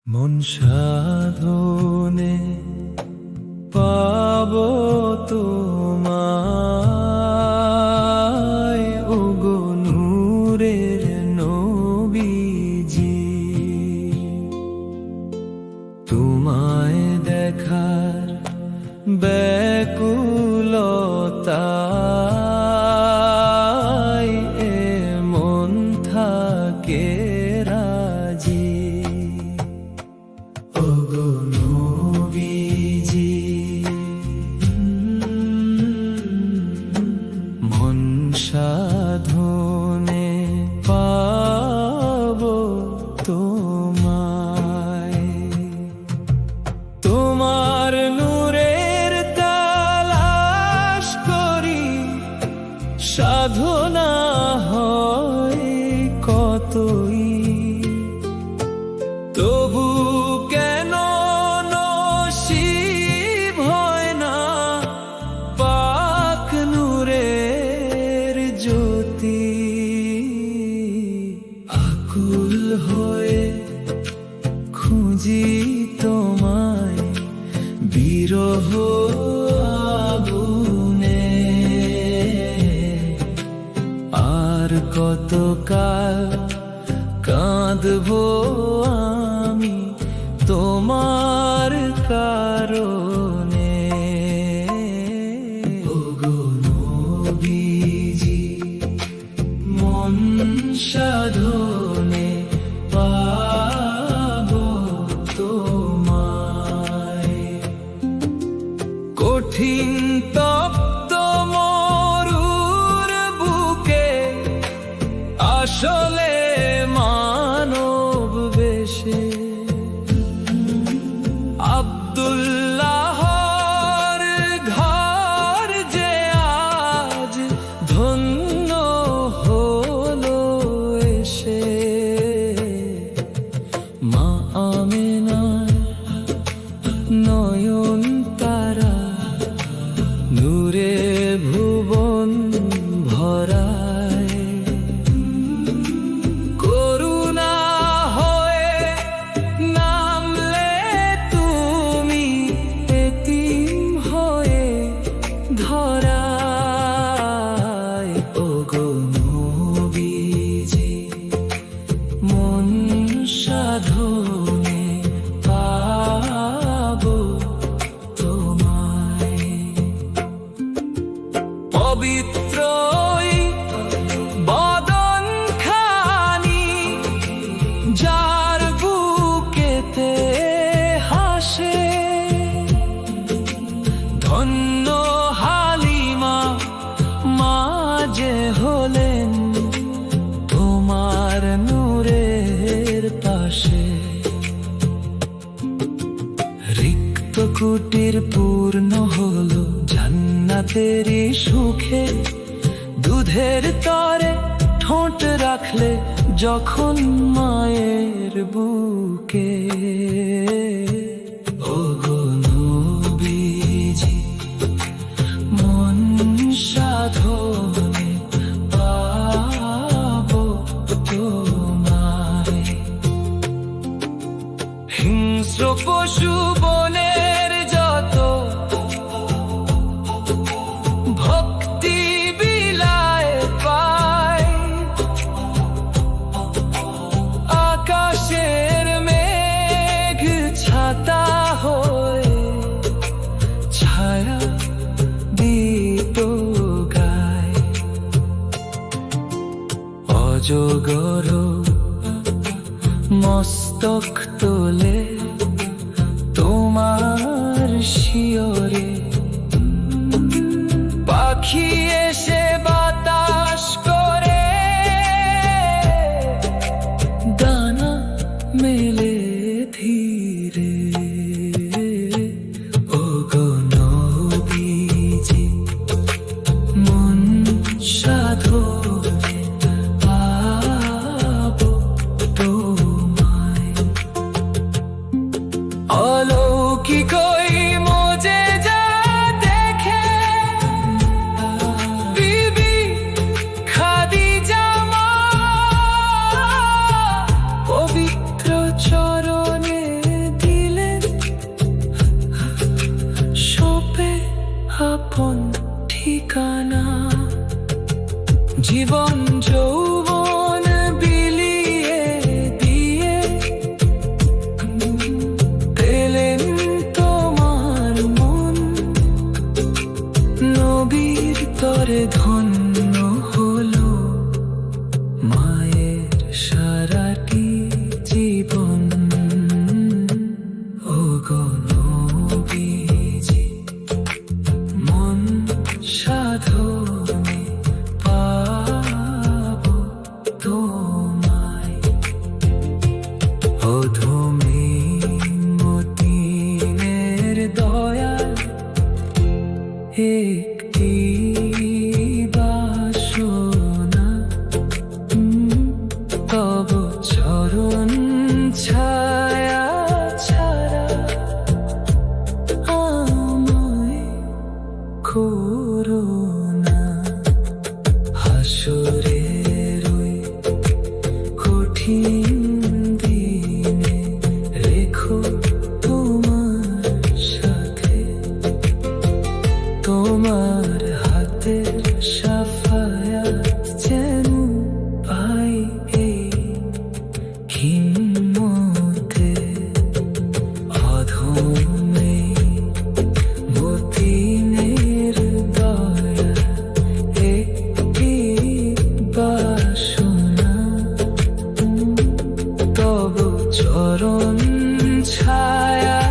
মন সাধনে পাবো তোমায়, ওগো নূরের নবীজি। তোমায় দেখার ব্যাকুলতায় এ মন থাকে রাজি। ওগো নবীজি, মন সাধনে পাবো তোমায়। তোমার নূরের তালাশ করি, সাধনা হয় কতই, তবু কেন নসিব হয় না পাক নূরের জ্যোতি। আকুল হয়ে খুঁজি তোমায় বিরহ আগুনে, আর কতকাল কাঁদবো আমি তোমার কারণে। ওগো নবীজি, মন সাধনে পাবো তোমায়। কঠিন তপ্ত মরুর বুকে আসলে মানব বেশে আব্দুল্লাহর ঘর যে আজ ধন্য হলো এসে। মা আমেনার নয়ন তারা নূরে ভুবন ভরায়, করুণা হয়ে নামলে তুমি এতিম হয়ে ধরায়। ওগো নবীজি, মন সাধনে পাবো তোমায়। পবিত্র বদন খানি যার বুকেতে হাসে, ধন্য হালিমা মা যে হলেন তোমার নূরের পাশে। রিক্ত কুটির পূর্ণ হলো জান্নাতেরই সুখে, দুধের তরে ঠোঁট রাখলে যখন মায়ের বুকে। ওগো নবীজি, মন সাধনে পাবো তোমায়। হিংস্র পশু বনের যত ভক্তি বিলায় পায়, আকাশের মেঘ ছাতা হয়ে ছায়া দিত গায়। অজগর মস্তক তোলে তোমার শিয়রে, পাখি এসে বাতাস করে দানা মেলে ধীরে। ওগো নবীজি, মন সাধনে পাবো তোমায়। অলৌকিক মোজেজা দেখে বিবি খাদিজা মা পবিত্র চরণে ছায়া